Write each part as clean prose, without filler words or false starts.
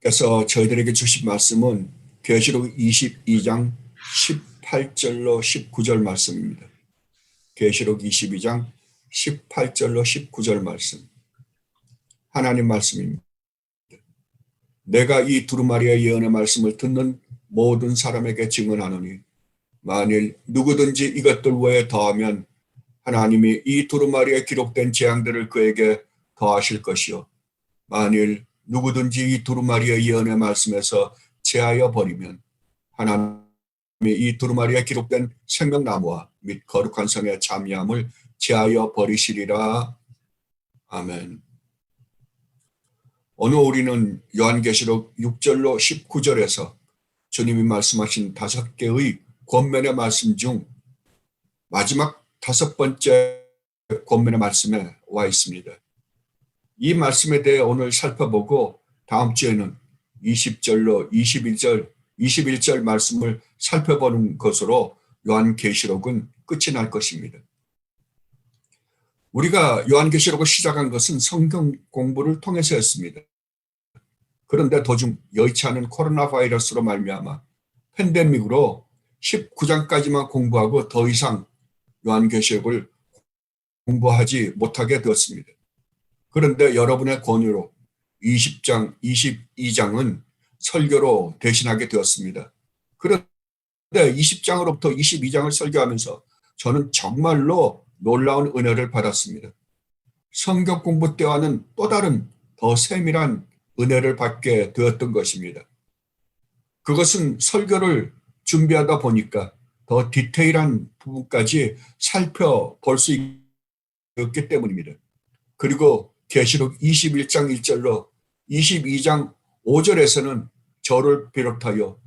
하나님께서 저희들에게 주신 말씀은 계시록 22장 18절로 19절 말씀입니다. 계시록 22장 18절로 19절 말씀. 하나님 말씀입니다. 내가 이 두루마리의 예언의 말씀을 듣는 모든 사람에게 증언하노니 만일 누구든지 이것들 외에 더하면 하나님이 이 두루마리에 기록된 재앙들을 그에게 더하실 것이요 만일 누구든지 이 두루마리의 예언의 말씀에서 제하여 버리면 하나님이 이 두루마리에 기록된 생명나무와 및 거룩한 성의 참여함을 제하여 버리시리라. 아멘. 오늘 우리는 요한계시록 6절로 19절에서 주님이 말씀하신 5개의 권면의 말씀 중 마지막 5번째 권면의 말씀에 와 있습니다. 이 말씀에 대해 오늘 살펴보고 다음 주에는 20절로 21절 말씀을 살펴보는 것으로 요한계시록은 끝이 날 것입니다. 우리가 요한계시록을 시작한 것은 성경 공부를 통해서였습니다. 그런데 도중 여의치 않은 코로나 바이러스로 말미암아 팬데믹으로 19장까지만 공부하고 더 이상 요한계시록을 공부하지 못하게 되었습니다. 그런데 여러분의 권유로 20장, 22장은 설교로 대신하게 되었습니다. 그런데 20장으로부터 22장을 설교하면서 저는 정말로 놀라운 은혜를 받았습니다. 성경 공부 때와는 또 다른 더 세밀한 은혜를 받게 되었던 것입니다. 그것은 설교를 준비하다 보니까 더 디테일한 부분까지 살펴볼 수 있기 때문입니다. 그리고 계시록 21장 1절로 22장 5절에서는 저를 비롯하여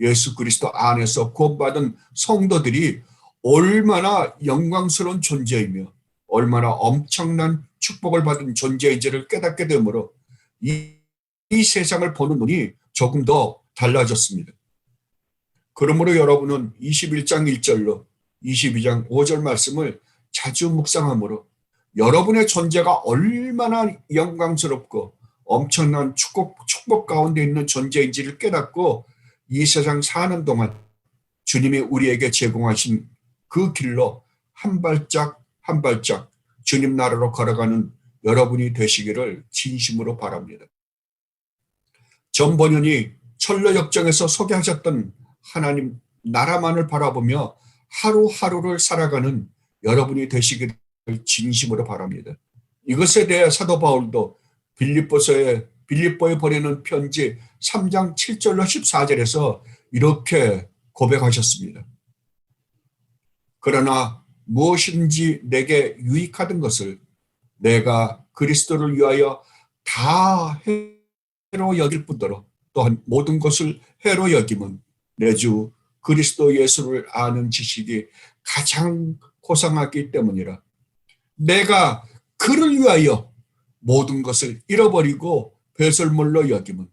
예수 그리스도 안에서 구원받은 성도들이 얼마나 영광스러운 존재이며 얼마나 엄청난 축복을 받은 존재인지를 깨닫게 되므로 이 세상을 보는 눈이 조금 더 달라졌습니다. 그러므로 여러분은 21장 1절로 22장 5절 말씀을 자주 묵상하므로 여러분의 존재가 얼마나 영광스럽고 엄청난 축복 가운데 있는 존재인지를 깨닫고 이 세상 사는 동안 주님이 우리에게 제공하신 그 길로 한 발짝 한 발짝 주님 나라로 걸어가는 여러분이 되시기를 진심으로 바랍니다. 전 번연이 철로역정에서 소개하셨던 하나님 나라만을 바라보며 하루하루를 살아가는 여러분이 되시기를 진심으로 바랍니다. 이것에 대해 사도 바울도 빌립보에 보내는 편지 3장 7절로 14절에서 이렇게 고백하셨습니다. 그러나 무엇인지 내게 유익하던 것을 내가 그리스도를 위하여 다 해로 여길 뿐더러 또한 모든 것을 해로 여김은 내 주 그리스도 예수를 아는 지식이 가장 고상하기 때문이라. 내가 그를 위하여 모든 것을 잃어버리고 배설물로 여김은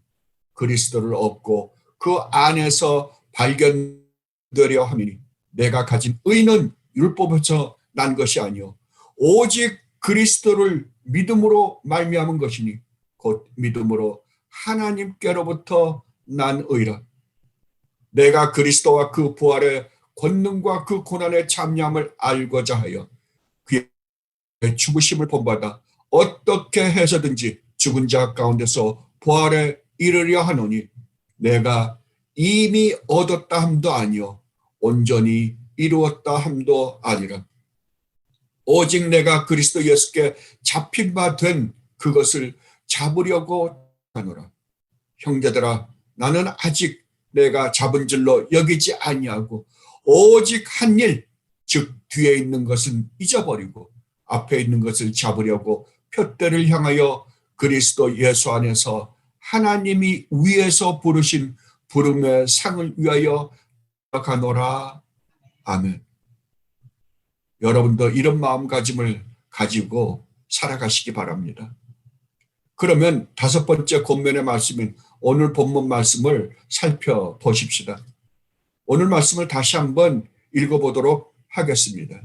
그리스도를 얻고 그 안에서 발견되려 함이니 내가 가진 의는 율법에서 난 것이 아니요 오직 그리스도를 믿음으로 말미암은 것이니 곧 믿음으로 하나님께로부터 난 의라. 내가 그리스도와 그 부활의 권능과 그 고난의 참여함을 알고자 하여 그의 죽으심을 본받아 어떻게 해서든지 죽은 자 가운데서 부활에 이르려 하노니 내가 이미 얻었다 함도 아니요 온전히 이루었다 함도 아니라 오직 내가 그리스도 예수께 잡힌 바 된 그것을 잡으려고 하노라. 형제들아 나는 아직 내가 잡은 줄로 여기지 아니하고 오직 한 일, 즉 뒤에 있는 것은 잊어버리고 앞에 있는 것을 잡으려고 표대를 향하여 그리스도 예수 안에서 하나님이 위에서 부르신 부름의 상을 위하여 가노라. 아멘. 여러분도 이런 마음가짐을 가지고 살아가시기 바랍니다. 그러면 다섯 번째 권면의 말씀인 오늘 본문 말씀을 살펴보십시다. 오늘 말씀을 다시 한번 읽어보도록 하겠습니다.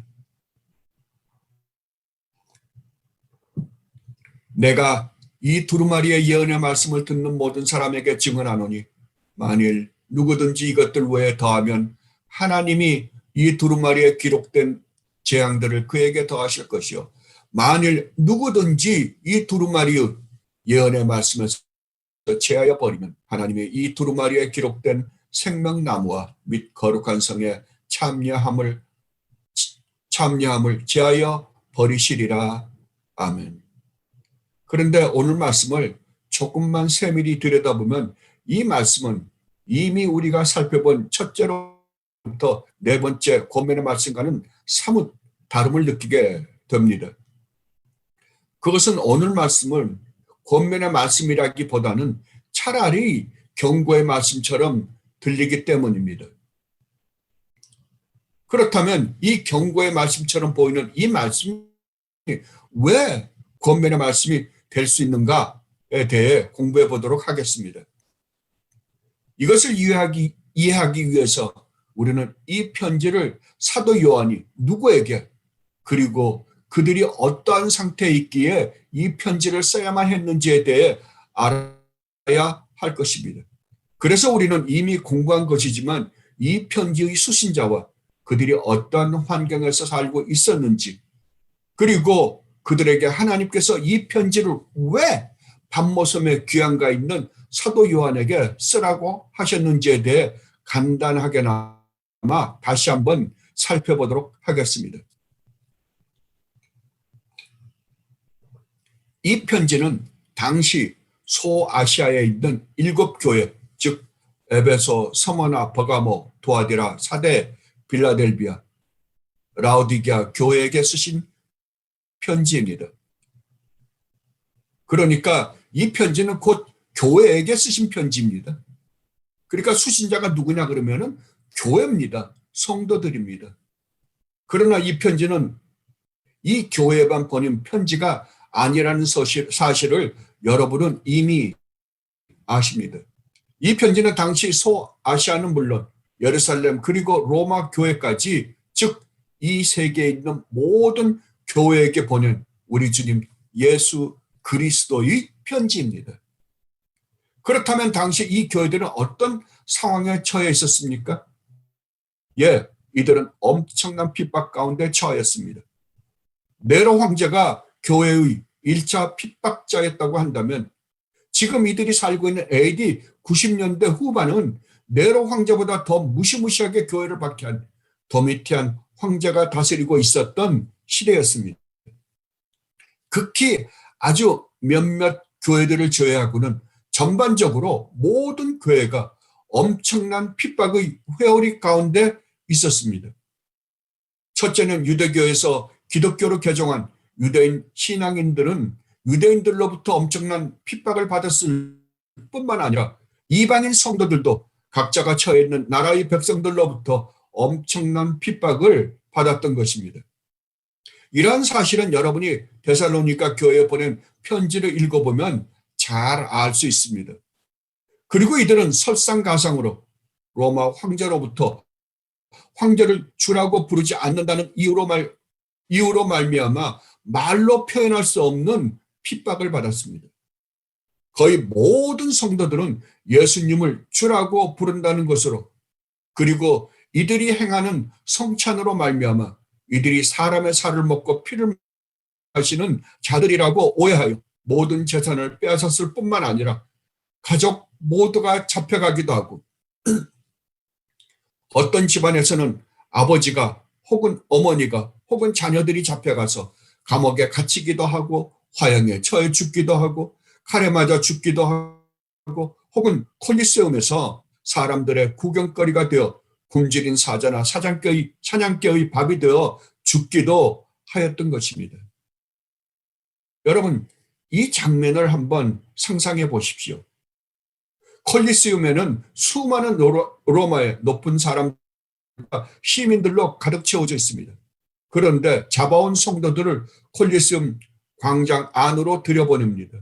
내가 이 두루마리의 예언의 말씀을 듣는 모든 사람에게 증언하노니 만일 누구든지 이것들 외에 더하면 하나님이 이 두루마리에 기록된 재앙들을 그에게 더하실 것이요 만일 누구든지 이 두루마리의 예언의 말씀에서 제하여 버리면 하나님이 이 두루마리에 기록된 생명나무와 및 거룩한 성에 참여함을 제하여 버리시리라. 아멘. 그런데 오늘 말씀을 조금만 세밀히 들여다보면 이 말씀은 이미 우리가 살펴본 첫째로부터 네 번째 권면의 말씀과는 사뭇 다름을 느끼게 됩니다. 그것은 오늘 말씀을 권면의 말씀이라기보다는 차라리 경고의 말씀처럼 들리기 때문입니다. 그렇다면 이 경고의 말씀처럼 보이는 이 말씀이 왜 권면의 말씀이 될 수 있는가? 대해 공부해 보도록 하겠습니다. 이것을 이해하기 위해서 우리는 이 편지를 사도 요한이 누구에게, 그리고 그들이 어떠한 상태에 있기에 이 편지를 써야만 했는지에 대해 알아야 할 것입니다. 그래서 우리는 이미 공부한 것이지만 이 편지의 수신자와 그들이 어떠한 환경에서 살고 있었는지, 그리고 그들에게 하나님께서 이 편지를 왜 밤모섬에 귀양가 있는 사도 요한에게 쓰라고 하셨는지에 대해 간단하게나마 다시 한번 살펴보도록 하겠습니다. 이 편지는 당시 소아시아에 있는 7교회, 즉 에베소, 서머나, 버가모, 도아디라, 사대, 빌라델비아, 라오디게아 교회에게 쓰신 편지입니다. 그러니까 이 편지는 곧 교회에게 쓰신 편지입니다. 그러니까 수신자가 누구냐 그러면은 교회입니다. 성도들입니다. 그러나 이 편지는 이 교회만 보낸 편지가 아니라는 사실을 여러분은 이미 아십니다. 이 편지는 당시 소아시아는 물론 예루살렘 그리고 로마 교회까지, 즉 이 세계에 있는 모든 교회에게 보낸 우리 주님 예수 그리스도의 편지입니다. 그렇다면 당시 이 교회들은 어떤 상황에 처해 있었습니까? 예, 이들은 엄청난 핍박 가운데 처했습니다. 네로 황제가 교회의 1차 핍박자였다고 한다면 지금 이들이 살고 있는 AD 90년대 후반은 네로 황제보다 더 무시무시하게 교회를 박해한 도미티안 황제가 다스리고 있었던 시대였습니다. 극히 아주 몇몇 교회들을 제외하고는 전반적으로 모든 교회가 엄청난 핍박의 회오리 가운데 있었습니다. 첫째는 유대교에서 기독교로 개종한 유대인 신앙인들은 유대인들로부터 엄청난 핍박을 받았을 뿐만 아니라 이방인 성도들도 각자가 처해 있는 나라의 백성들로부터 엄청난 핍박을 받았던 것입니다. 이러한 사실은 여러분이 데살로니가 교회에 보낸 편지를 읽어보면 잘 알 수 있습니다. 그리고 이들은 설상가상으로 로마 황제로부터 황제를 주라고 부르지 않는다는 이유로 말미암아 말로 표현할 수 없는 핍박을 받았습니다. 거의 모든 성도들은 예수님을 주라고 부른다는 것으로, 그리고 이들이 행하는 성찬으로 말미암아 이들이 사람의 살을 먹고 피를 마시는 자들이라고 오해하여 모든 재산을 빼앗았을 뿐만 아니라 가족 모두가 잡혀가기도 하고, 어떤 집안에서는 아버지가 혹은 어머니가 혹은 자녀들이 잡혀가서 감옥에 갇히기도 하고 화형에 처해 죽기도 하고 칼에 맞아 죽기도 하고 혹은 콜리세움에서 사람들의 구경거리가 되어 굶주린 사자나 사냥개의 밥이 되어 죽기도 하였던 것입니다. 여러분, 이 장면을 한번 상상해 보십시오. 콜리세움에는 수많은 로마의 높은 사람들과 시민들로 가득 채워져 있습니다. 그런데 잡아온 성도들을 콜리세움 광장 안으로 들여보냅니다.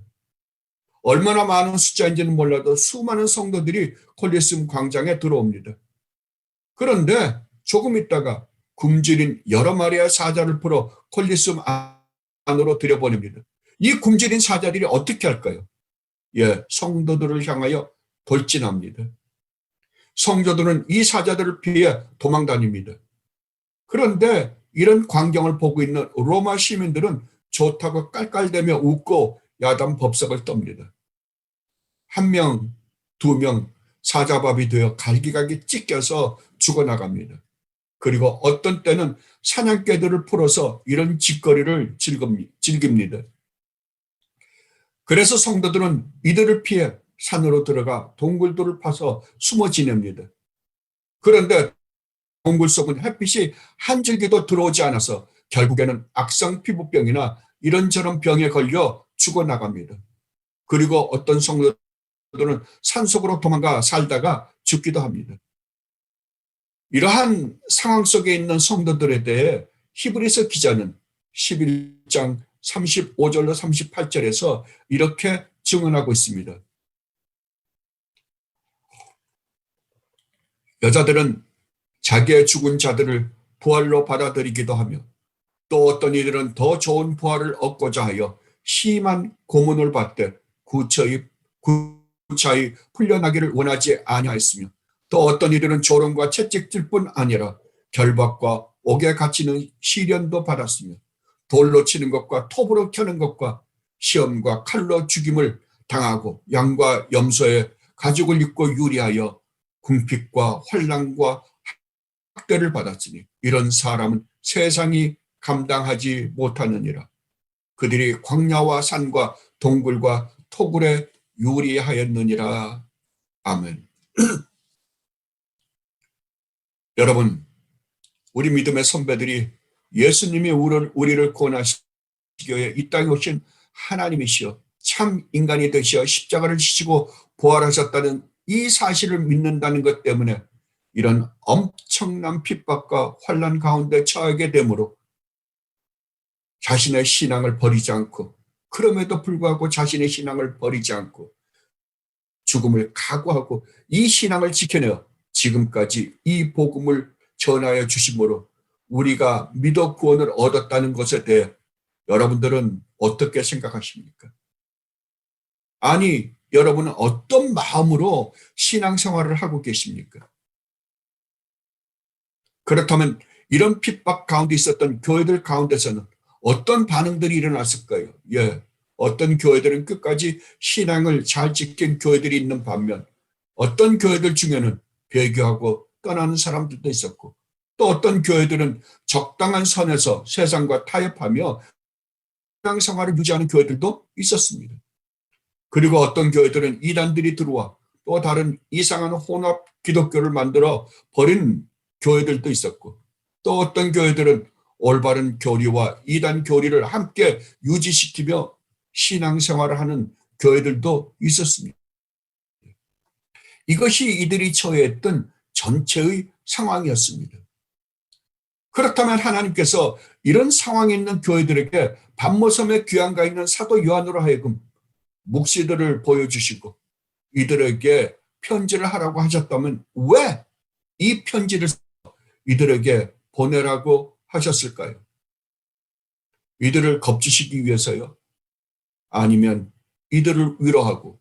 얼마나 많은 숫자인지는 몰라도 수많은 성도들이 콜리세움 광장에 들어옵니다. 그런데 조금 있다가 굶주린 여러 마리의 사자를 풀어 콜리세움 안으로 들여보냅니다. 이 굶주린 사자들이 어떻게 할까요? 예, 성도들을 향하여 돌진합니다. 성도들은 이 사자들을 피해 도망다닙니다. 그런데 이런 광경을 보고 있는 로마 시민들은 좋다고 깔깔대며 웃고 야단 법석을 떱니다. 한 명, 두 명 사자밥이 되어 갈기갈기 찢겨서 죽어나갑니다. 그리고 어떤 때는 사냥개들을 풀어서 이런 짓거리를 즐깁니다. 그래서 성도들은 이들을 피해 산으로 들어가 동굴들을 파서 숨어 지냅니다. 그런데 동굴 속은 햇빛이 한 줄기도 들어오지 않아서 결국에는 악성 피부병이나 이런저런 병에 걸려 죽어나갑니다. 그리고 어떤 성도들은 산속으로 도망가 살다가 죽기도 합니다. 이러한 상황 속에 있는 성도들에 대해 히브리서 기자는 11장 35절로 38절에서 이렇게 증언하고 있습니다. 여자들은 자기의 죽은 자들을 부활로 받아들이기도 하며 또 어떤 이들은 더 좋은 부활을 얻고자 하여 심한 고문을 받되 구차히 풀려나기를 원하지 아니하였으며 또 어떤 이들은 조롱과 채찍질 뿐 아니라 결박과 옥에 갇히는 시련도 받았으며 돌로 치는 것과 톱으로 켜는 것과 시험과 칼로 죽임을 당하고 양과 염소의 가죽을 입고 유리하여 궁핍과 환난과 학대를 받았으니 이런 사람은 세상이 감당하지 못하느니라. 그들이 광야와 산과 동굴과 토굴에 유리하였느니라. 아멘. 여러분, 우리 믿음의 선배들이 예수님이 우리를 구원하시기 위해 이 땅에 오신 하나님이시여 참 인간이 되시어 십자가를 지시고 부활하셨다는 이 사실을 믿는다는 것 때문에 이런 엄청난 핍박과 환난 가운데 처하게 되므로 자신의 신앙을 버리지 않고 그럼에도 불구하고 자신의 신앙을 버리지 않고 죽음을 각오하고 이 신앙을 지켜내어 지금까지 이 복음을 전하여 주심으로 우리가 믿어 구원을 얻었다는 것에 대해 여러분들은 어떻게 생각하십니까? 아니, 여러분은 어떤 마음으로 신앙생활을 하고 계십니까? 그렇다면 이런 핍박 가운데 있었던 교회들 가운데서는 어떤 반응들이 일어났을까요? 예, 어떤 교회들은 끝까지 신앙을 잘 지킨 교회들이 있는 반면 어떤 교회들 중에는 배교하고 떠나는 사람들도 있었고 또 어떤 교회들은 적당한 선에서 세상과 타협하며 신앙생활을 유지하는 교회들도 있었습니다. 그리고 어떤 교회들은 이단들이 들어와 또 다른 이상한 혼합 기독교를 만들어 버린 교회들도 있었고 또 어떤 교회들은 올바른 교리와 이단 교리를 함께 유지시키며 신앙생활을 하는 교회들도 있었습니다. 이것이 이들이 처해했던 전체의 상황이었습니다. 그렇다면 하나님께서 이런 상황에 있는 교회들에게 반모섬의 귀양가 있는 사도 요한으로 하여금 묵시들을 보여주시고 이들에게 편지를 하라고 하셨다면 왜 이 편지를 이들에게 보내라고 하셨을까요? 이들을 겁주시기 위해서요? 아니면 이들을 위로하고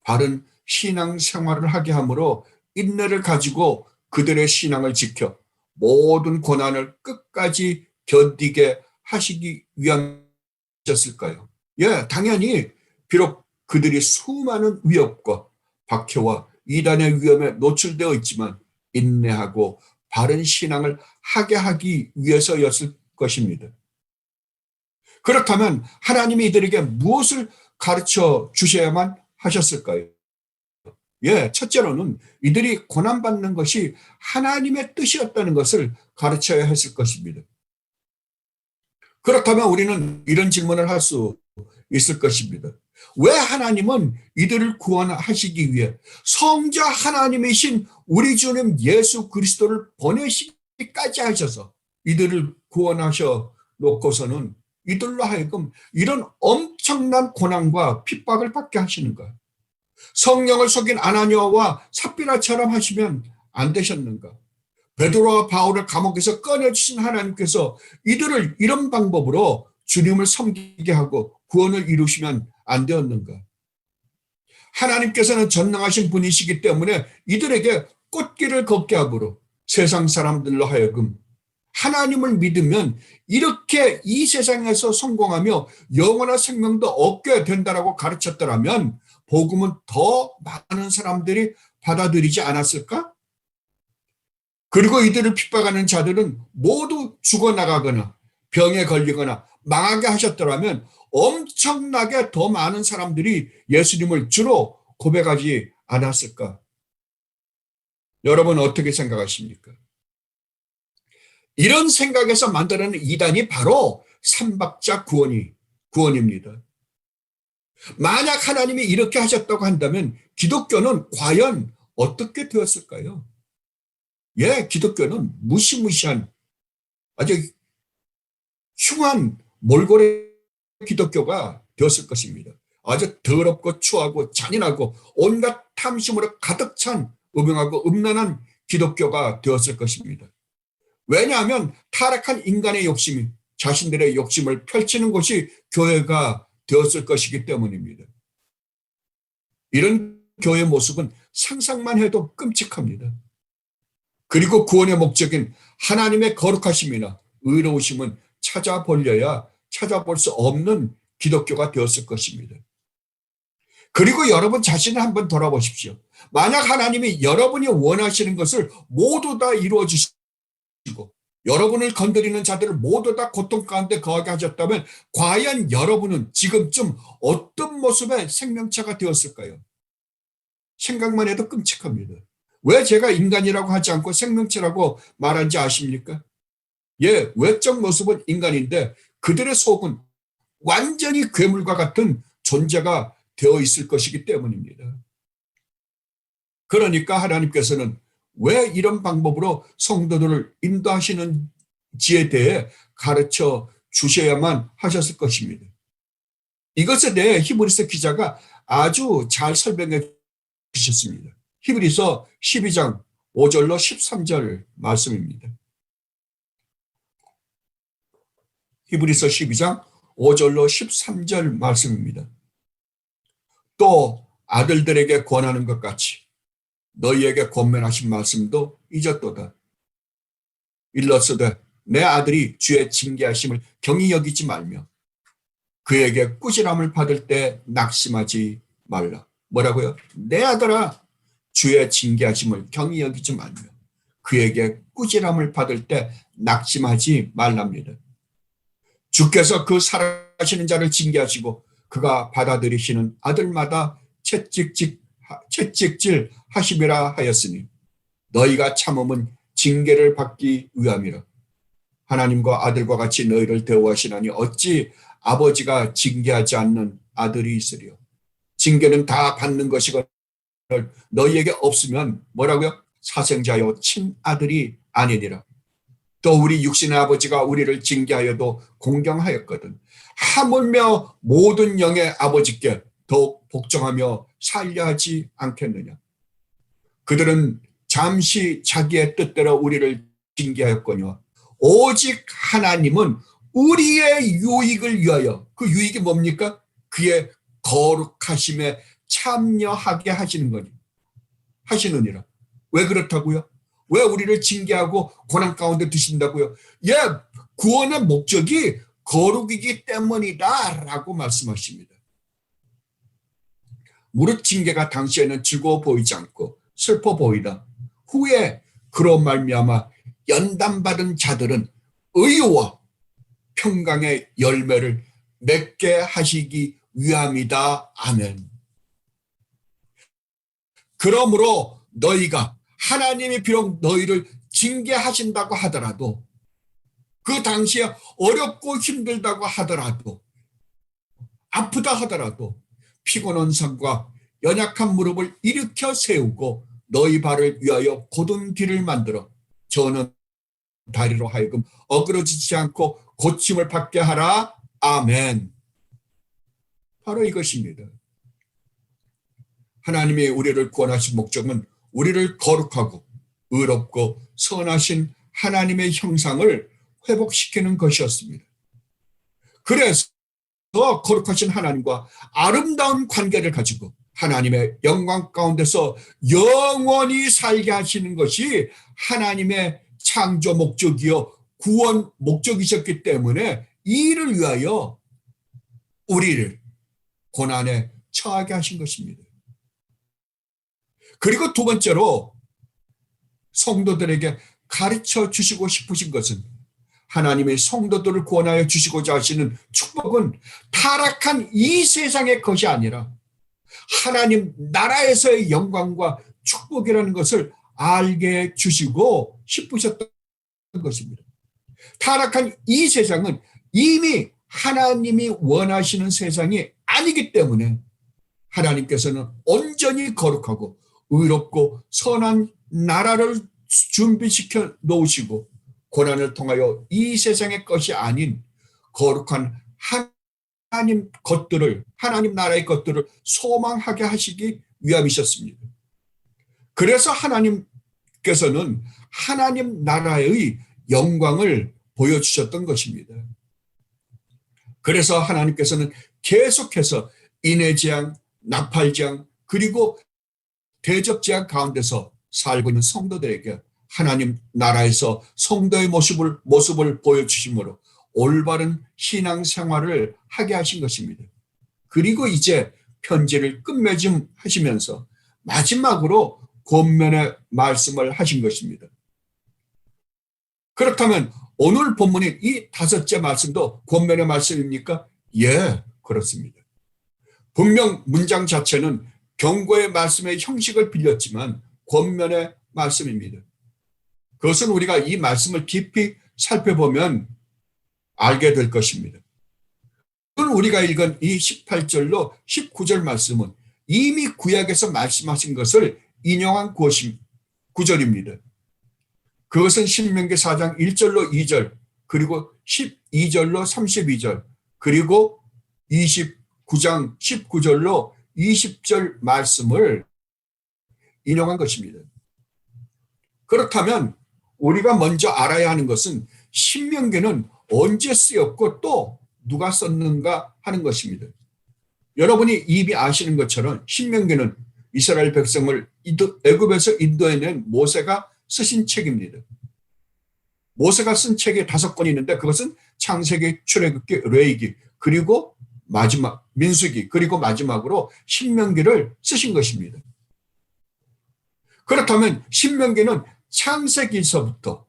바른 신앙 생활을 하게 함으로 인내를 가지고 그들의 신앙을 지켜 모든 고난을 끝까지 견디게 하시기 위함이었을까요? 예, 당연히 비록 그들이 수많은 위협과 박해와 이단의 위험에 노출되어 있지만 인내하고 바른 신앙을 하게 하기 위해서였을 것입니다. 그렇다면 하나님이 이들에게 무엇을 가르쳐 주셔야만 하셨을까요? 예, 첫째로는 이들이 고난받는 것이 하나님의 뜻이었다는 것을 가르쳐야 했을 것입니다. 그렇다면 우리는 이런 질문을 할 수 있을 것입니다. 왜 하나님은 이들을 구원하시기 위해 성자 하나님이신 우리 주님 예수 그리스도를 보내시기까지 하셔서 이들을 구원하셔 놓고서는 이들로 하여금 이런 엄청난 고난과 핍박을 받게 하시는가? 성령을 속인 아나니아와 삽비라처럼 하시면 안 되셨는가? 베드로와 바울을 감옥에서 꺼내주신 하나님께서 이들을 이런 방법으로 주님을 섬기게 하고 구원을 이루시면 안 되었는가? 하나님께서는 전능하신 분이시기 때문에 이들에게 꽃길을 걷게 하므로 세상 사람들로 하여금 하나님을 믿으면 이렇게 이 세상에서 성공하며 영원한 생명도 얻게 된다라고 가르쳤더라면 복음은 더 많은 사람들이 받아들이지 않았을까? 그리고 이들을 핍박하는 자들은 모두 죽어나가거나 병에 걸리거나 망하게 하셨더라면 엄청나게 더 많은 사람들이 예수님을 주로 고백하지 않았을까? 여러분 어떻게 생각하십니까? 이런 생각에서 만들어낸 이단이 바로 삼박자 구원입니다. 만약 하나님이 이렇게 하셨다고 한다면 기독교는 과연 어떻게 되었을까요? 예, 기독교는 무시무시한 아주 흉한 몰골의 기독교가 되었을 것입니다. 아주 더럽고 추하고 잔인하고 온갖 탐심으로 가득 찬 음흉하고 음란한 기독교가 되었을 것입니다. 왜냐하면 타락한 인간의 욕심이 자신들의 욕심을 펼치는 곳이 교회가 되었을 것이기 때문입니다. 이런 교회 모습은 상상만 해도 끔찍합니다. 그리고 구원의 목적인 하나님의 거룩하심이나 의로우심은 찾아볼 수 없는 기독교가 되었을 것입니다. 그리고 여러분 자신을 한번 돌아보십시오. 만약 하나님이 여러분이 원하시는 것을 모두 다 이루어 주시고 여러분을 건드리는 자들을 모두 다 고통 가운데 거하게 하셨다면 과연 여러분은 지금쯤 어떤 모습의 생명체가 되었을까요? 생각만 해도 끔찍합니다. 왜 제가 인간이라고 하지 않고 생명체라고 말한지 아십니까? 예, 외적 모습은 인간인데 그들의 속은 완전히 괴물과 같은 존재가 되어 있을 것이기 때문입니다. 그러니까 하나님께서는 왜 이런 방법으로 성도들을 인도하시는지에 대해 가르쳐 주셔야만 하셨을 것입니다. 이것에 대해 히브리서 기자가 아주 잘 설명해 주셨습니다. 히브리서 12장 5절로 13절 말씀입니다. 히브리서 12장 5절로 13절 말씀입니다. 또 아들들에게 권하는 것 같이 너희에게 권면하신 말씀도 잊었도다. 일렀으되 내 아들이 주의 징계하심을 경히 여기지 말며 그에게 꾸지람을 받을 때 낙심하지 말라. 뭐라고요? 내 아들아 주의 징계하심을 경히 여기지 말며 그에게 꾸지람을 받을 때 낙심하지 말랍니다. 주께서 그 살아가시는 자를 징계하시고 그가 받아들이시는 아들마다 채찍질 하심이라 하였으니 너희가 참음은 징계를 받기 위함이라. 하나님과 아들과 같이 너희를 대우하시나니 어찌 아버지가 징계하지 않는 아들이 있으리요. 징계는 다 받는 것이거늘 너희에게 없으면 뭐라고요? 사생자요 친아들이 아니니라. 또 우리 육신의 아버지가 우리를 징계하여도 공경하였거든. 하물며 모든 영의 아버지께 더욱 복종하며 살려 하지 않겠느냐. 그들은 잠시 자기의 뜻대로 우리를 징계하였거니와 오직 하나님은 우리의 유익을 위하여, 그 유익이 뭡니까? 그의 거룩하심에 참여하게 하시느니라. 왜 그렇다고요? 왜 우리를 징계하고 고난 가운데 두신다고요? 예, 구원의 목적이 거룩이기 때문이다 라고 말씀하십니다. 무릇 징계가 당시에는 즐거워 보이지 않고 슬퍼 보이다. 후에 그로 말미암아 연단받은 자들은 의와 평강의 열매를 맺게 하시기 위함이다. 아멘. 그러므로 너희가 하나님이 비록 너희를 징계하신다고 하더라도 그 당시에 어렵고 힘들다고 하더라도 아프다 하더라도 피곤한 삶과 연약한 무릎을 일으켜 세우고 너희 발을 위하여 곧은 길을 만들어 저는 다리로 하여금 어그러지지 않고 고침을 받게 하라. 아멘. 바로 이것입니다. 하나님이 우리를 구원하신 목적은 우리를 거룩하고 의롭고 선하신 하나님의 형상을 회복시키는 것이었습니다. 그래서 거룩하신 하나님과 아름다운 관계를 가지고 하나님의 영광 가운데서 영원히 살게 하시는 것이 하나님의 창조 목적이요 구원 목적이셨기 때문에 이 일을 위하여 우리를 고난에 처하게 하신 것입니다. 그리고 두 번째로 성도들에게 가르쳐 주시고 싶으신 것은 하나님의 성도들을 구원하여 주시고자 하시는 축복은 타락한 이 세상의 것이 아니라 하나님 나라에서의 영광과 축복이라는 것을 알게 주시고 싶으셨던 것입니다. 타락한 이 세상은 이미 하나님이 원하시는 세상이 아니기 때문에 하나님께서는 온전히 거룩하고 의롭고 선한 나라를 준비시켜 놓으시고 고난을 통하여 이 세상의 것이 아닌 거룩한 하나님 것들을, 하나님 나라의 것들을 소망하게 하시기 위함이셨습니다. 그래서 하나님께서는 하나님 나라의 영광을 보여주셨던 것입니다. 그래서 하나님께서는 계속해서 인해재앙, 나팔재앙, 그리고 대접재앙 가운데서 살고 있는 성도들에게 하나님 나라에서 성도의 모습을 보여주심으로 올바른 신앙생활을 하게 하신 것입니다. 그리고 이제 편지를 끝맺음 하시면서 마지막으로 권면의 말씀을 하신 것입니다. 그렇다면 오늘 본문인 이 다섯째 말씀도 권면의 말씀입니까? 예, 그렇습니다. 분명 문장 자체는 경고의 말씀의 형식을 빌렸지만 권면의 말씀입니다. 그것은 우리가 이 말씀을 깊이 살펴보면 알게 될 것입니다. 오늘 우리가 읽은 이 18절로 19절 말씀은 이미 구약에서 말씀하신 것을 인용한 구절입니다. 그것은 신명기 4장 1절로 2절, 그리고 12절로 32절, 그리고 29장 19절로 20절 말씀을 인용한 것입니다. 그렇다면 우리가 먼저 알아야 하는 것은 신명기는 언제 쓰였고 또 누가 썼는가 하는 것입니다. 여러분이 이미 아시는 것처럼 신명기는 이스라엘 백성을 애굽에서 인도해낸 모세가 쓰신 책입니다. 모세가 쓴 책이 5권이 있는데 그것은 창세기, 출애굽기, 레위기, 그리고 마지막 민수기, 그리고 마지막으로 신명기를 쓰신 것입니다. 그렇다면 신명기는 창세기서부터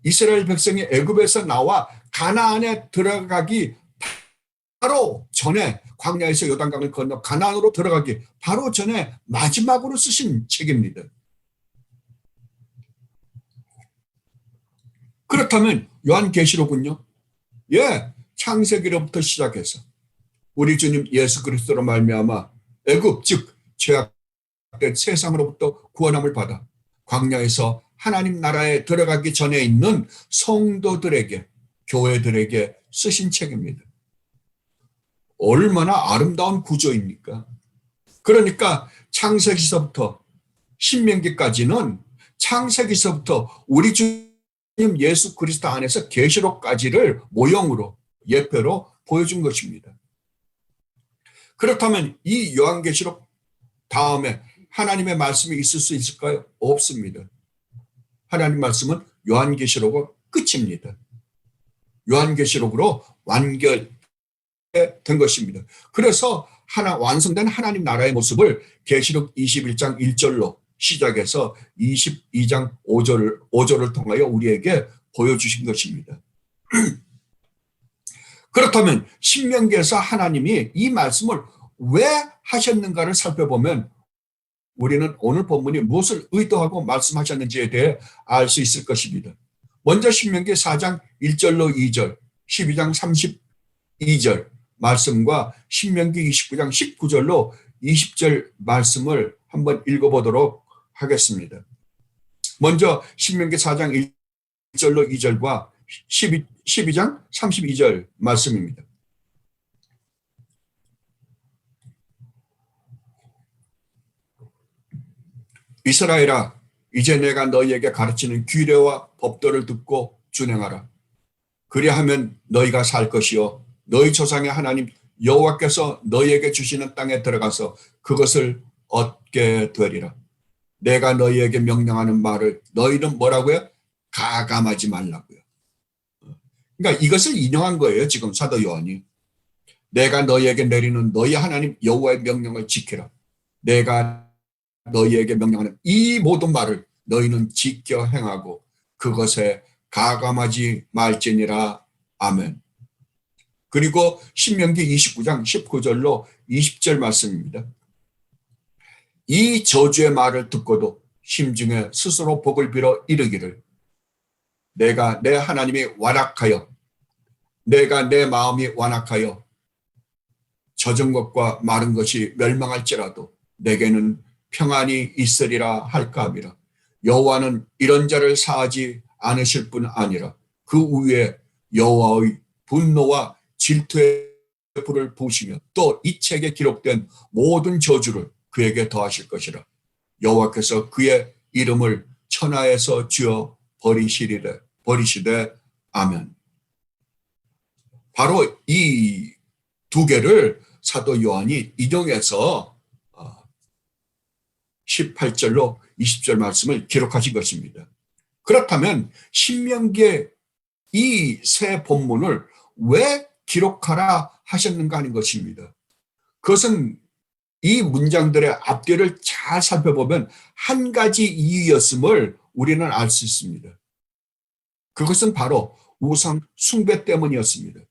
이스라엘 백성이 애굽에서 나와 가나안에 들어가기 바로 전에, 광야에서 요단강을 건너 가나안으로 들어가기 바로 전에 마지막으로 쓰신 책입니다. 그렇다면 요한계시록은요? 예, 창세기로부터 시작해서 우리 주님 예수 그리스도로 말미암아 애굽, 즉 죄악된 세상으로부터 구원함을 받아 광야에서 하나님 나라에 들어가기 전에 있는 성도들에게, 교회들에게 쓰신 책입니다. 얼마나 아름다운 구조입니까? 그러니까 창세기서부터 신명기까지는 창세기서부터 우리 주님 예수 그리스도 안에서 계시록까지를 모형으로, 예표로 보여준 것입니다. 그렇다면 이 요한계시록 다음에 하나님의 말씀이 있을 수 있을까요? 없습니다. 하나님 말씀은 요한계시록은 끝입니다. 요한계시록으로 완결된 것입니다. 그래서 완성된 하나님 나라의 모습을 계시록 21장 1절로 시작해서 22장 5절을 통하여 우리에게 보여주신 것입니다. 그렇다면 신명기에서 하나님이 이 말씀을 왜 하셨는가를 살펴보면 우리는 오늘 본문이 무엇을 의도하고 말씀하셨는지에 대해 알 수 있을 것입니다. 먼저 신명기 4장 1절로 2절, 12장 32절 말씀과 신명기 29장 19절로 20절 말씀을 한번 읽어보도록 하겠습니다. 먼저 신명기 4장 1절로 2절과 12장 32절 말씀입니다. 이스라엘아, 이제 내가 너희에게 가르치는 규례와 법도를 듣고 준행하라. 그리하면 너희가 살 것이요 너희 조상의 하나님 여호와께서 너희에게 주시는 땅에 들어가서 그것을 얻게 되리라. 내가 너희에게 명령하는 말을 너희는 뭐라고요? 가감하지 말라고요. 그러니까 이것을 인용한 거예요. 지금 사도 요한이. 내가 너희에게 내리는 너희 하나님 여호와의 명령을 지키라. 내가 너희에게 명령하는 이 모든 말을 너희는 지켜 행하고 그것에 가감하지 말지니라. 아멘. 그리고 신명기 29장 19절로 20절 말씀입니다. 이 저주의 말을 듣고도 심중에 스스로 복을 빌어 이르기를 내가 내 하나님이 완악하여 내가 내 마음이 완악하여 젖은 것과 마른 것이 멸망할지라도 내게는 평안이 있으리라 할까 함이라. 여호와는 이런 자를 사하지 않으실 뿐 아니라 그 위에 여호와의 분노와 질투의 불을 부으시며 또 이 책에 기록된 모든 저주를 그에게 더하실 것이라. 여호와께서 그의 이름을 천하에서 지어 버리시되 아멘. 바로 이 두 개를 사도 요한이 인용해서 18절로 20절 말씀을 기록하신 것입니다. 그렇다면 신명기의 이 세 본문을 왜 기록하라 하셨는가 하는 것입니다. 그것은 이 문장들의 앞뒤를 잘 살펴보면 한 가지 이유였음을 우리는 알 수 있습니다. 그것은 바로 우상 숭배 때문이었습니다.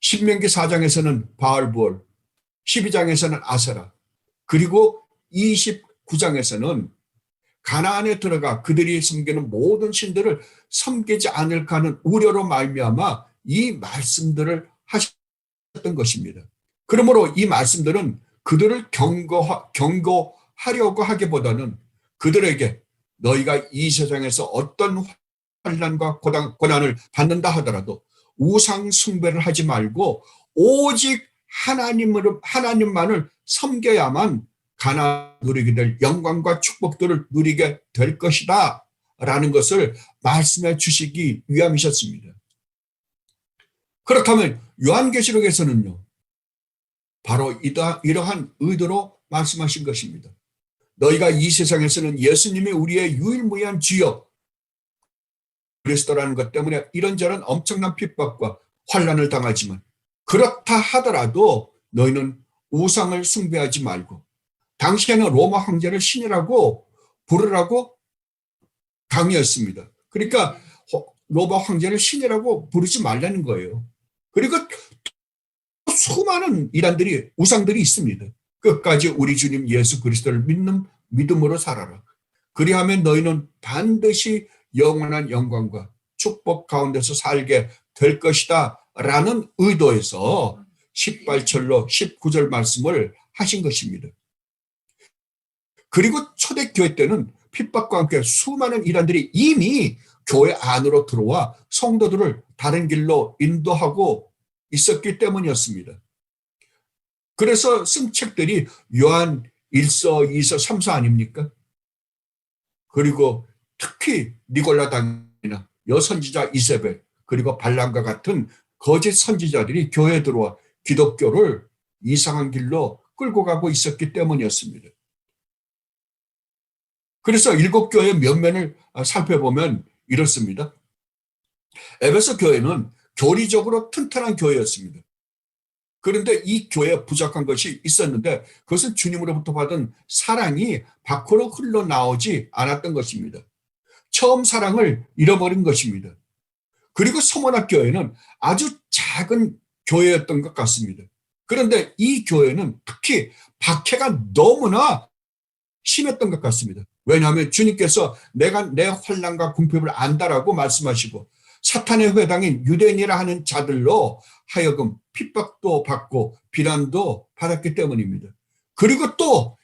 신명기 4장에서는 바알부올, 12장에서는 아세라, 그리고 29장에서는 가나안에 들어가 그들이 섬기는 모든 신들을 섬기지 않을까 하는 우려로 말미암아 이 말씀들을 하셨던 것입니다. 그러므로 이 말씀들은 그들을 경고하려고 하기보다는 그들에게 너희가 이 세상에서 어떤 환난과 고난을 받는다 하더라도 우상 숭배를 하지 말고 오직 하나님만을 섬겨야만 가나안 누리게 될 영광과 축복들을 누리게 될 것이다 라는 것을 말씀해 주시기 위함이셨습니다. 그렇다면 요한계시록에서는요, 바로 이러한 의도로 말씀하신 것입니다. 너희가 이 세상에서는 예수님이 우리의 유일무이한 주여 그리스도라는 것 때문에 이런저런 엄청난 핍박과 환난을 당하지만 그렇다 하더라도 너희는 우상을 숭배하지 말고 당시에는 로마 황제를 신이라고 부르라고 강요했습니다. 그러니까 로마 황제를 신이라고 부르지 말라는 거예요. 그리고 수많은 이란들이 우상들이 있습니다. 끝까지 우리 주님 예수 그리스도를 믿는 믿음으로 살아라. 그리하면 너희는 반드시 영원한 영광과 축복 가운데서 살게 될 것이다 라는 의도에서 18절로 19절 말씀을 하신 것입니다. 그리고 초대교회 때는 핍박과 함께 수많은 이란들이 이미 교회 안으로 들어와 성도들을 다른 길로 인도하고 있었기 때문이었습니다. 그래서 쓴 책들이 요한 1서, 2서, 3서 아닙니까? 그리고 특히 니골라당이나 여선지자 이세벨 그리고 발람과 같은 거짓 선지자들이 교회에 들어와 기독교를 이상한 길로 끌고 가고 있었기 때문이었습니다. 그래서 일곱 교회의 면면을 살펴보면 이렇습니다. 에베소 교회는 교리적으로 튼튼한 교회였습니다. 그런데 이 교회에 부족한 것이 있었는데 그것은 주님으로부터 받은 사랑이 밖으로 흘러나오지 않았던 것입니다. 처음 사랑을 잃어버린 것입니다. 그리고 서문학 교회는 아주 작은 교회였던 것 같습니다. 그런데 이 교회는 특히 박해가 너무나 심했던 것 같습니다. 왜냐하면 주님께서 내가 내 환난과 궁핍을 안다라고 말씀하시고 사탄의 회당인 유대인이라 하는 자들로 하여금 핍박도 받고 비난도 받았기 때문입니다. 그리고 또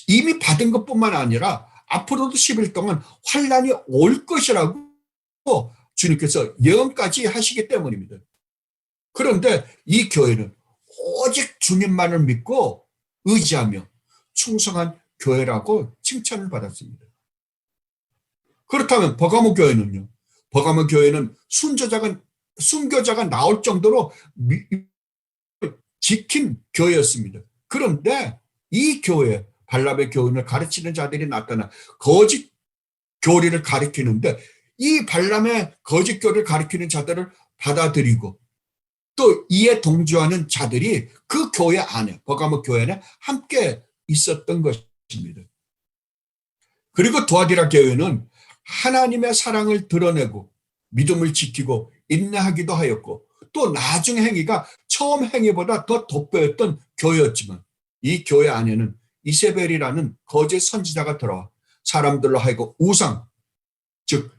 이미 받은 것뿐만 아니라 앞으로도 10일 동안 환난이 올 것이라고 주님께서 예언까지 하시기 때문입니다. 그런데 이 교회는 오직 주님만을 믿고 의지하며 충성한 교회라고 칭찬을 받았습니다. 그렇다면 버가모 교회는요? 버가모 교회는 순교자가 나올 정도로 지킨 교회였습니다. 그런데 이 교회, 발람의 교훈을 가르치는 자들이 나타나 거짓 교리를 가르치는데 이 발람의 거짓 교리를 가르치는 자들을 받아들이고 또 이에 동조하는 자들이 그 교회 안에, 버가모 교회 안에 함께 있었던 것입니다. 그리고 두아디라 교회는 하나님의 사랑을 드러내고 믿음을 지키고 인내하기도 하였고 또 나중 행위가 처음 행위보다 더 돋보였던 교회였지만 이 교회 안에는 이세벨이라는 거짓 선지자가 들어와 사람들로 하여금 우상, 즉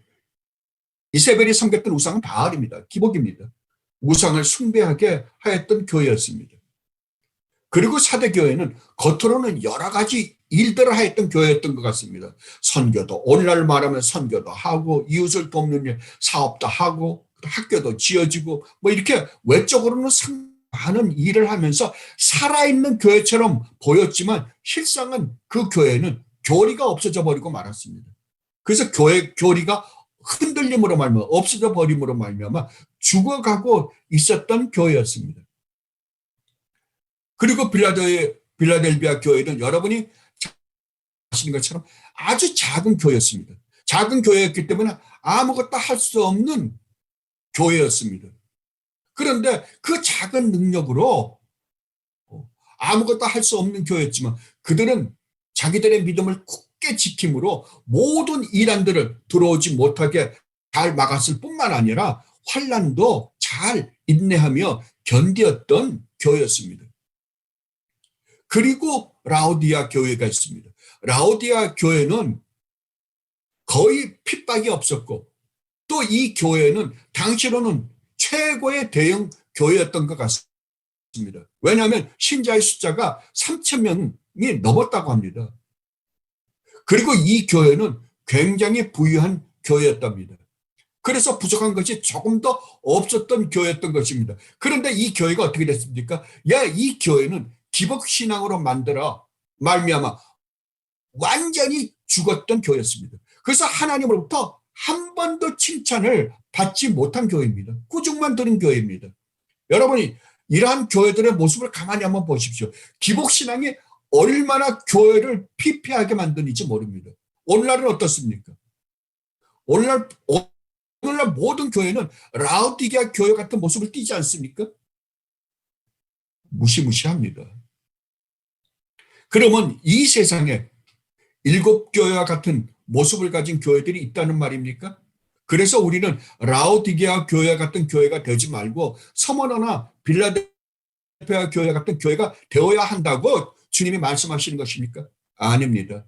이세벨이 섬겼던 우상은 바알입니다. 기복입니다. 우상을 숭배하게 하였던 교회였습니다. 그리고 사대교회는 겉으로는 여러 가지 일들을 하였던 교회였던 것 같습니다. 선교도, 오늘날 말하면 선교도 하고 이웃을 돕는 일, 사업도 하고 학교도 지어지고 뭐 이렇게 외적으로는 하는 일을 하면서 살아있는 교회처럼 보였지만 실상은 그 교회는 교리가 없어져 버리고 말았습니다. 그래서 교리가 흔들림으로 말미암아 없어져 버림으로 말미암아 죽어가고 있었던 교회였습니다. 그리고 빌라델비아 교회는 여러분이 아시는 것처럼 아주 작은 교회였습니다. 작은 교회였기 때문에 아무것도 할 수 없는 교회였습니다. 그런데 그 작은 능력으로 아무것도 할 수 없는 교회였지만 그들은 자기들의 믿음을 굳게 지킴으로 모든 이란들을 들어오지 못하게 잘 막았을 뿐만 아니라 환난도 잘 인내하며 견디었던 교회였습니다. 그리고 라오디아 교회가 있습니다. 라오디아 교회는 거의 핍박이 없었고 또 이 교회는 당시로는 최고의 대형 교회였던 것 같습니다. 왜냐하면 신자의 숫자가 3,000명이 넘었다고 합니다. 그리고 이 교회는 굉장히 부유한 교회였답니다. 그래서 부족한 것이 조금 더 없었던 교회였던 것입니다. 그런데 이 교회가 어떻게 됐습니까? 이 교회는 기복신앙으로 만들어 말미암아 완전히 죽었던 교회였습니다. 그래서 하나님으로부터 한 번도 칭찬을 받지 못한 교회입니다. 꾸중만 드는 교회입니다. 여러분이 이러한 교회들의 모습을 가만히 한번 보십시오. 기복신앙이 얼마나 교회를 피폐하게 만드는지 모릅니다. 오늘날은 어떻습니까? 오늘날 모든 교회는 라오디게아 교회 같은 모습을 띠지 않습니까? 무시무시합니다. 그러면 이 세상에 7교회와 같은 모습을 가진 교회들이 있다는 말입니까? 그래서 우리는 라오디게아 교회 같은 교회가 되지 말고 서머너나 빌라델피아 교회 같은 교회가 되어야 한다고 주님이 말씀하시는 것입니까? 아닙니다.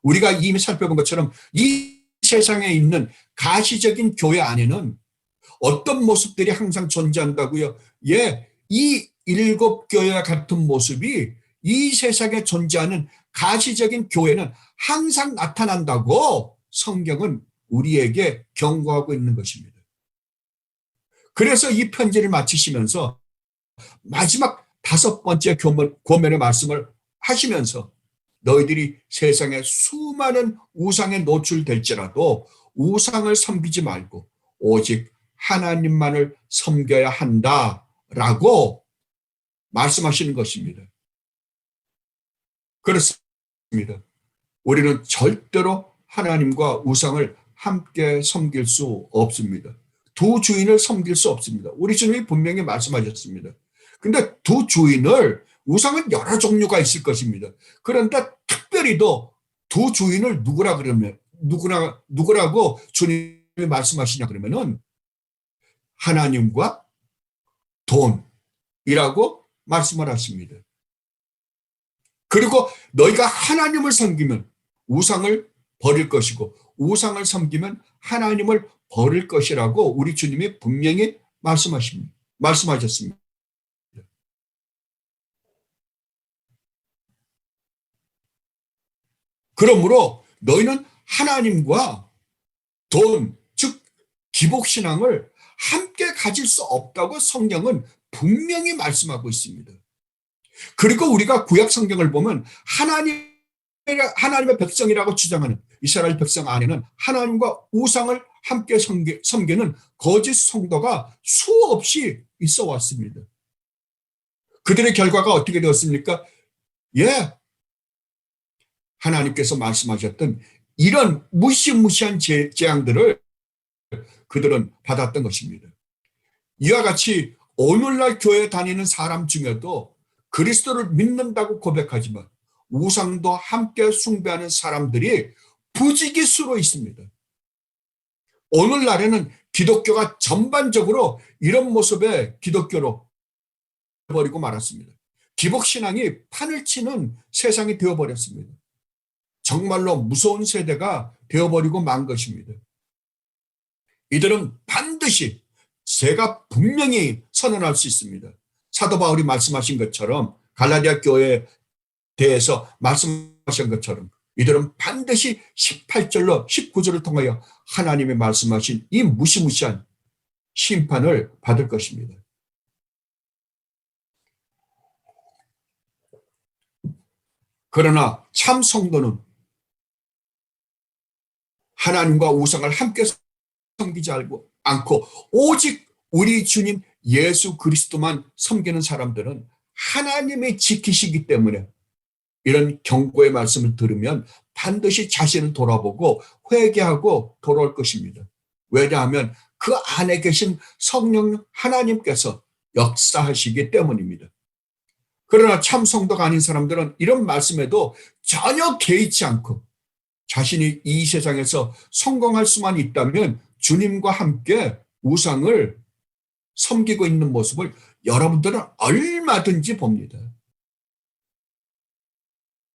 우리가 이미 살펴본 것처럼 이 세상에 있는 가시적인 교회 안에는 어떤 모습들이 항상 존재한다고요? 이 7교회와 같은 모습이 이 세상에 존재하는 가시적인 교회는 항상 나타난다고 성경은 우리에게 경고하고 있는 것입니다. 그래서 이 편지를 마치시면서 마지막 5번째 고면의 말씀을 하시면서 너희들이 세상에 수많은 우상에 노출될지라도 우상을 섬기지 말고 오직 하나님만을 섬겨야 한다라고 말씀하시는 것입니다. 그렇습니다. 우리는 절대로 하나님과 우상을 함께 섬길 수 없습니다. 두 주인을 섬길 수 없습니다. 우리 주님이 분명히 말씀하셨습니다. 근데 두 주인을 우상은 여러 종류가 있을 것입니다. 그런데 특별히도 두 주인을 누구라고 주님이 말씀하시냐 그러면은 하나님과 돈이라고 말씀을 하십니다. 그리고 너희가 하나님을 섬기면 우상을 버릴 것이고 우상을 섬기면 하나님을 버릴 것이라고 우리 주님이 분명히 말씀하셨습니다. 그러므로 너희는 하나님과 돈, 즉 기복신앙을 함께 가질 수 없다고 성경은 분명히 말씀하고 있습니다. 그리고 우리가 구약 성경을 보면 하나님의 백성이라고 주장하는 이스라엘 백성 안에는 하나님과 우상을 함께 섬기는 거짓 성도가 수없이 있어 왔습니다. 그들의 결과가 어떻게 되었습니까? 하나님께서 말씀하셨던 이런 무시무시한 재앙들을 그들은 받았던 것입니다. 이와 같이 오늘날 교회 다니는 사람 중에도 그리스도를 믿는다고 고백하지만 우상도 함께 숭배하는 사람들이 부지기수로 있습니다. 오늘날에는 기독교가 전반적으로 이런 모습의 기독교로 버리고 말았습니다. 기복신앙이 판을 치는 세상이 되어버렸습니다. 정말로 무서운 세대가 되어버리고 만 것입니다. 이들은 반드시 제가 분명히 선언할 수 있습니다. 사도 바울이 말씀하신 것처럼 갈라디아 교회에 대해서 말씀하신 것처럼 이들은 반드시 18절로 19절을 통하여 하나님이 말씀하신 이 무시무시한 심판을 받을 것입니다. 그러나 참 성도는 하나님과 우상을 함께 섬기지 않고 오직 우리 주님 예수 그리스도만 섬기는 사람들은 하나님이 지키시기 때문에 이런 경고의 말씀을 들으면 반드시 자신을 돌아보고 회개하고 돌아올 것입니다. 왜냐하면 그 안에 계신 성령 하나님께서 역사하시기 때문입니다. 그러나 참 성도가 아닌 사람들은 이런 말씀에도 전혀 개의치 않고 자신이 이 세상에서 성공할 수만 있다면 주님과 함께 우상을 섬기고 있는 모습을 여러분들은 얼마든지 봅니다.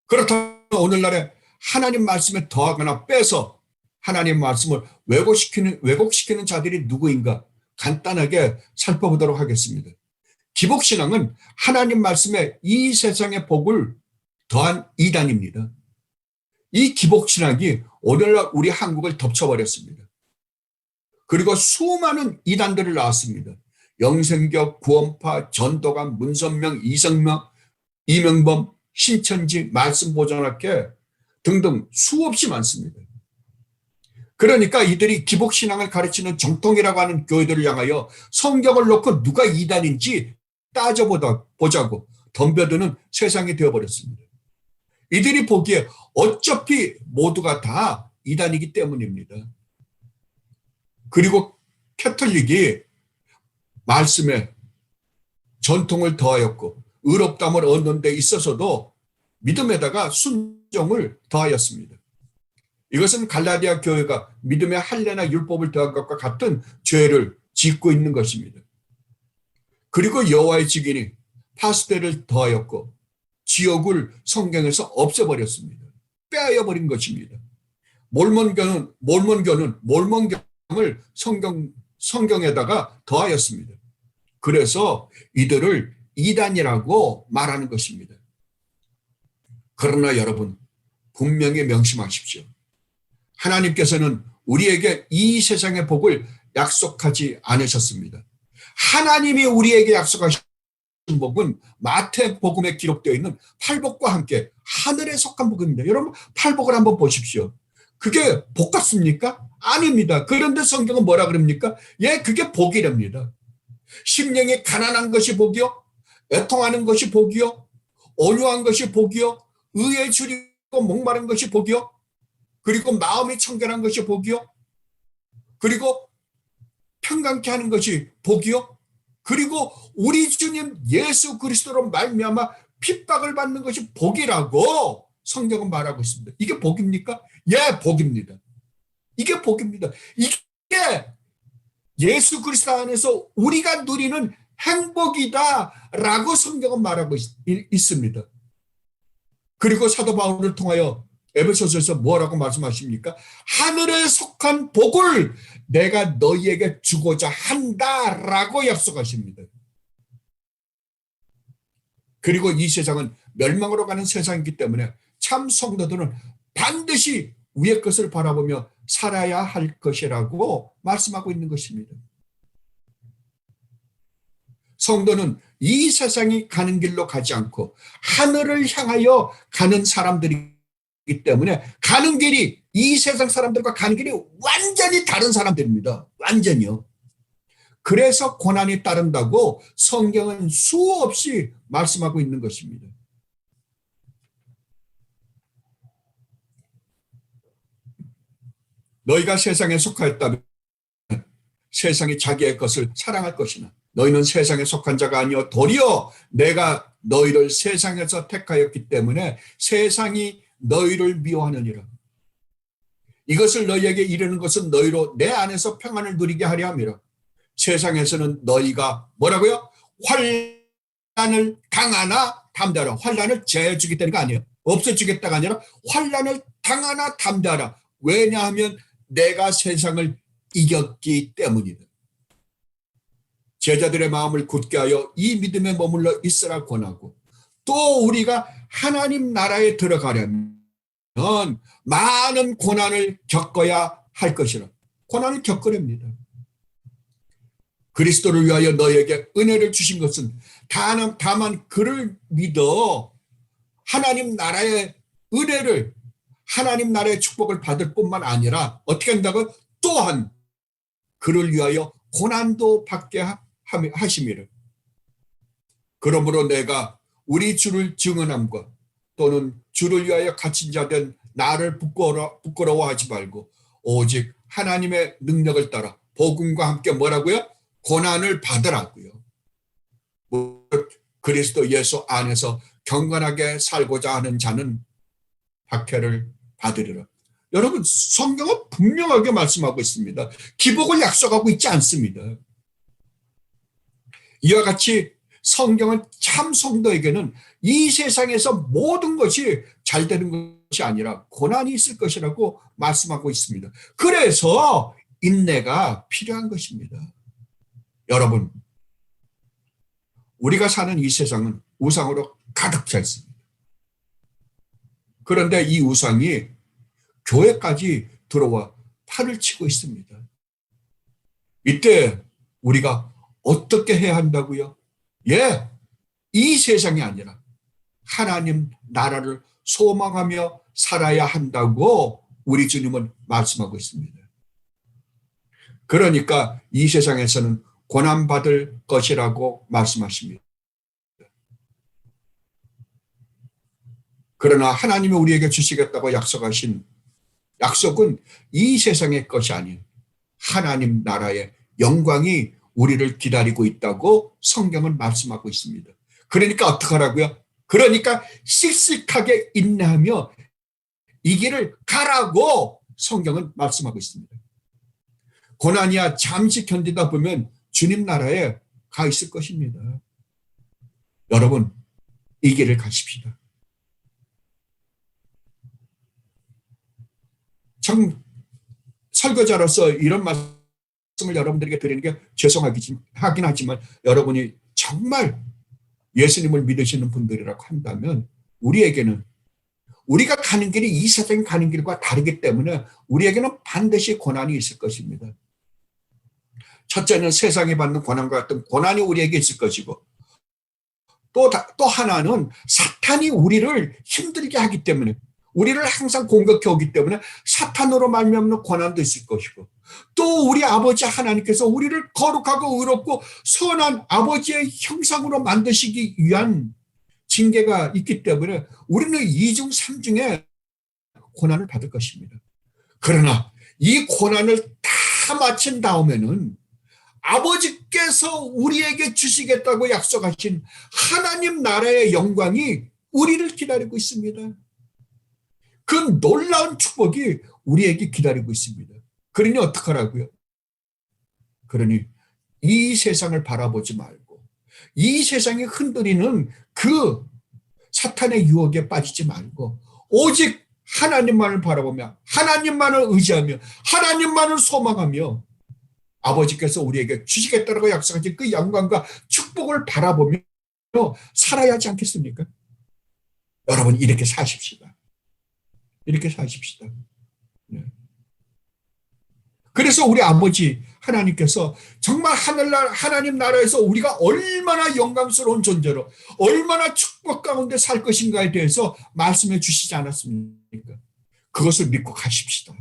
그렇다면 오늘날에 하나님 말씀에 더하거나 빼서 하나님 말씀을 왜곡시키는 자들이 누구인가 간단하게 살펴보도록 하겠습니다. 기복신앙은 하나님 말씀에 이 세상의 복을 더한 이단입니다. 이 기복신앙이 오늘날 우리 한국을 덮쳐버렸습니다. 그리고 수많은 이단들을 낳았습니다. 영생교, 구원파, 전도감, 문선명, 이성명, 이명범, 신천지, 말씀보존학회 등등 수없이 많습니다. 그러니까 이들이 기복신앙을 가르치는 정통이라고 하는 교회들을 향하여 성경을 놓고 누가 이단인지 따져보자고 덤벼드는 세상이 되어버렸습니다. 이들이 보기에 어차피 모두가 다 이단이기 때문입니다. 그리고 캐톨릭이 말씀에 전통을 더하였고 의롭다함을 얻는 데 있어서도 믿음에다가 순종을 더하였습니다. 이것은 갈라디아 교회가 믿음의 할례나 율법을 더한 것과 같은 죄를 짓고 있는 것입니다. 그리고 여호와의 증인이 파수대를 더하였고 지옥을 성경에서 없애버렸습니다. 빼앗아버린 것입니다. 몰몬교는 몰몬경을 성경에다가 더하였습니다. 그래서 이들을 이단이라고 말하는 것입니다. 그러나 여러분 분명히 명심하십시오. 하나님께서는 우리에게 이 세상의 복을 약속하지 않으셨습니다. 하나님이 우리에게 약속하신 복은 마태복음에 기록되어 있는 팔복과 함께 하늘에 속한 복입니다. 여러분 팔복을 한번 보십시오. 그게 복 같습니까? 아닙니다. 그런데 성경은 뭐라 그럽니까? 예, 그게 복이랍니다. 심령이 가난한 것이 복이요, 애통하는 것이 복이요, 온유한 것이 복이요, 의에 줄이고 목마른 것이 복이요, 그리고 마음이 청결한 것이 복이요, 그리고 평강케 하는 것이 복이요, 그리고 우리 주님 예수 그리스도로 말미암아 핍박을 받는 것이 복이라고 성경은 말하고 있습니다. 이게 복입니까? 예, 복입니다. 이게 복입니다. 이게 예수 그리스도 안에서 우리가 누리는 행복이다라고 성경은 말하고 있습니다. 그리고 사도 바울을 통하여 에베소서에서 뭐라고 말씀하십니까? 하늘에 속한 복을 내가 너희에게 주고자 한다라고 약속하십니다. 그리고 이 세상은 멸망으로 가는 세상이기 때문에 참 성도들은 반드시 위의 것을 바라보며 살아야 할 것이라고 말씀하고 있는 것입니다. 성도는 이 세상이 가는 길로 가지 않고 하늘을 향하여 가는 사람들이기 때문에 가는 길이 이 세상 사람들과 가는 길이 완전히 다른 사람들입니다. 완전히요. 그래서 고난이 따른다고 성경은 수없이 말씀하고 있는 것입니다. 너희가 세상에 속하였다면 세상이 자기의 것을 사랑할 것이나 너희는 세상에 속한 자가 아니요 도리어 내가 너희를 세상에서 택하였기 때문에 세상이 너희를 미워하느니라. 이것을 너희에게 이르는 것은 너희로 내 안에서 평안을 누리게 하려 함이라. 세상에서는 너희가 뭐라고요? 환난을 당하나 담대하라. 환난을 제해주겠다는 거 아니에요. 없애주겠다가 아니라 환난을 당하나 담대하라. 왜냐하면 내가 세상을 이겼기 때문이다. 제자들의 마음을 굳게 하여 이 믿음에 머물러 있으라 권하고 또 우리가 하나님 나라에 들어가려면 많은 고난을 겪어야 할 것이라. 고난을 겪으렵니다. 그리스도를 위하여 너에게 은혜를 주신 것은 다만 그를 믿어 하나님 나라의 은혜를, 하나님 나라의 축복을 받을 뿐만 아니라 어떻게 한다고? 또한 그를 위하여 고난도 받게 하심이를. 그러므로 내가 우리 주를 증언함과 또는 주를 위하여 갇힌 자 된 나를 부끄러워하지 말고 오직 하나님의 능력을 따라 복음과 함께 뭐라고요? 고난을 받으라고요. 그리스도 예수 안에서 경건하게 살고자 하는 자는 박해를 받으리라. 여러분, 성경은 분명하게 말씀하고 있습니다. 기복을 약속하고 있지 않습니다. 이와 같이 성경은 참 성도에게는 이 세상에서 모든 것이 잘 되는 것이 아니라 고난이 있을 것이라고 말씀하고 있습니다. 그래서 인내가 필요한 것입니다. 여러분, 우리가 사는 이 세상은 우상으로 가득 차 있습니다. 그런데 이 우상이 교회까지 들어와 팔을 치고 있습니다. 이때 우리가 어떻게 해야 한다고요? 예, 이 세상이 아니라 하나님 나라를 소망하며 살아야 한다고 우리 주님은 말씀하고 있습니다. 그러니까 이 세상에서는 고난받을 것이라고 말씀하십니다. 그러나 하나님이 우리에게 주시겠다고 약속하신 약속은 이 세상의 것이 아닌 하나님 나라의 영광이 우리를 기다리고 있다고 성경은 말씀하고 있습니다. 그러니까 어떻게 하라고요? 그러니까 씩씩하게 인내하며 이 길을 가라고 성경은 말씀하고 있습니다. 고난이야 잠시 견디다 보면 주님 나라에 가 있을 것입니다. 여러분, 이 길을 가십시다. 참 설교자로서 이런 말씀을 여러분들에게 드리는 게 죄송하긴 하지만 여러분이 정말 예수님을 믿으시는 분들이라고 한다면 우리에게는 우리가 가는 길이 이 세상이 가는 길과 다르기 때문에 우리에게는 반드시 고난이 있을 것입니다. 첫째는 세상이 받는 고난과 같은 고난이 우리에게 있을 것이고 또 하나는 사탄이 우리를 힘들게 하기 때문에 우리를 항상 공격해 오기 때문에 사탄으로 말미암는 고난도 있을 것이고 또 우리 아버지 하나님께서 우리를 거룩하고 의롭고 선한 아버지의 형상으로 만드시기 위한 징계가 있기 때문에 우리는 이중 삼중의 고난을 받을 것입니다. 그러나 이 고난을 다 마친 다음에는 아버지께서 우리에게 주시겠다고 약속하신 하나님 나라의 영광이 우리를 기다리고 있습니다. 그 놀라운 축복이 우리에게 기다리고 있습니다. 그러니 어떡하라고요? 그러니 이 세상을 바라보지 말고 이 세상이 흔들리는 그 사탄의 유혹에 빠지지 말고 오직 하나님만을 바라보며 하나님만을 의지하며 하나님만을 소망하며 아버지께서 우리에게 주시겠다고 약속하신 그 영광과 축복을 바라보며 살아야 하지 않겠습니까? 여러분, 이렇게 사십시다. 이렇게 사십시다. 네. 그래서 우리 아버지 하나님께서 정말 하나님 나라에서 우리가 얼마나 영광스러운 존재로 얼마나 축복 가운데 살 것인가에 대해서 말씀해 주시지 않았습니까? 그것을 믿고 가십시다.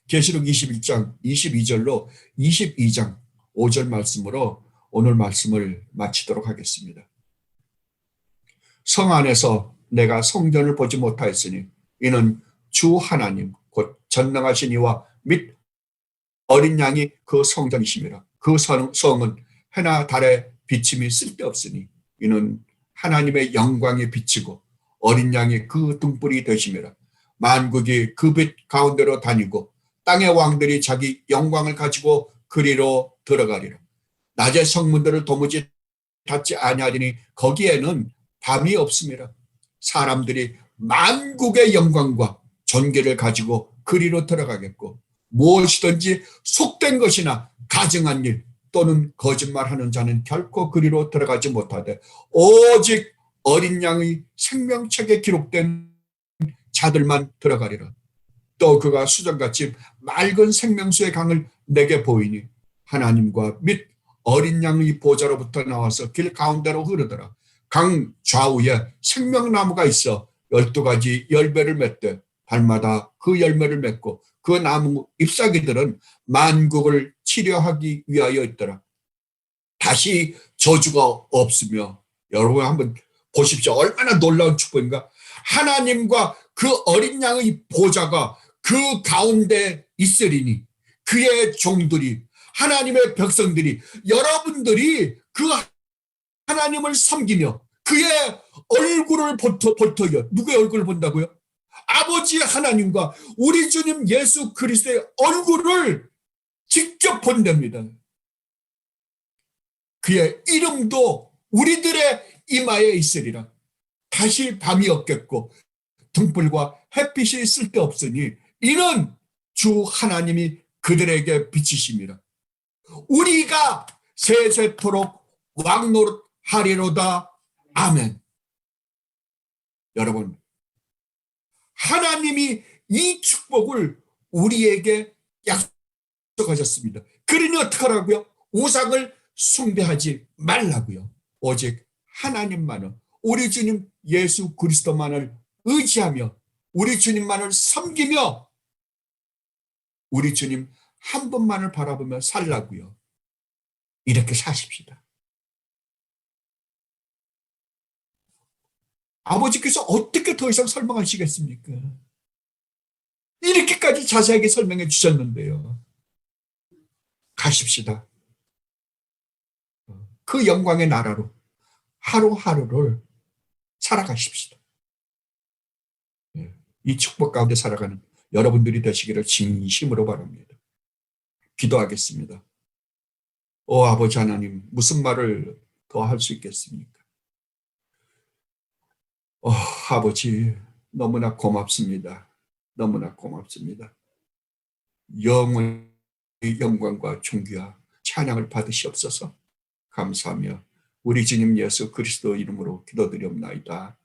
계시록 21장 22절로 22장 5절 말씀으로 오늘 말씀을 마치도록 하겠습니다. 성 안에서 내가 성전을 보지 못하였으니 이는 주 하나님 곧 전능하신 이와 및 어린 양이 그 성전이심이라. 그 성은 해나 달의 비침이 쓸데없으니 이는 하나님의 영광이 비치고 어린 양이 그 등불이 되심이라. 만국이 그 빛 가운데로 다니고 땅의 왕들이 자기 영광을 가지고 그리로 들어가리라. 낮의 성문들을 도무지 닫지 아니하리니 거기에는 밤이 없음이라. 사람들이 만국의 영광과 존귀를 가지고 그리로 들어가겠고 무엇이든지 속된 것이나 가증한 일 또는 거짓말하는 자는 결코 그리로 들어가지 못하되 오직 어린 양의 생명책에 기록된 자들만 들어가리라. 또 그가 수정같이 맑은 생명수의 강을 내게 보이니 하나님과 및 어린 양의 보좌로부터 나와서 길 가운데로 흐르더라. 강 좌우에 생명나무가 있어 12가지 열매를 맺되 달마다 그 열매를 맺고 그 나무 잎사귀들은 만국을 치료하기 위하여 있더라. 다시 저주가 없으며, 여러분 한번 보십시오. 얼마나 놀라운 축복인가. 하나님과 그 어린 양의 보좌가 그 가운데 있으리니 그의 종들이, 하나님의 백성들이, 여러분들이 그 하나님을 섬기며 그의 얼굴을 보터요. 누구의 얼굴을 본다고요? 아버지 하나님과 우리 주님 예수 그리스도의 얼굴을 직접 본답니다. 그의 이름도 우리들의 이마에 있으리라. 다시 밤이 없겠고 등불과 햇빛이 쓸데없으니 이는 주 하나님이 그들에게 비치심이라. 우리가 세세토록 왕노릇하리로다. 아멘. 여러분, 하나님이 이 축복을 우리에게 약속하셨습니다. 그러니 어떡하라고요? 우상을 숭배하지 말라고요. 오직 하나님만을, 우리 주님 예수 그리스도만을 의지하며 우리 주님만을 섬기며 우리 주님 한 분만을 바라보며 살라고요. 이렇게 사십시다. 아버지께서 어떻게 더 이상 설명하시겠습니까? 이렇게까지 자세하게 설명해 주셨는데요. 가십시다. 그 영광의 나라로 하루하루를 살아가십시다. 이 축복 가운데 살아가는 여러분들이 되시기를 진심으로 바랍니다. 기도하겠습니다. 아버지 하나님, 무슨 말을 더 할 수 있겠습니까? 아버지, 너무나 고맙습니다. 너무나 고맙습니다. 영원의 영광과 존귀와 찬양을 받으시옵소서. 감사하며 우리 주님 예수 그리스도 이름으로 기도드리옵나이다.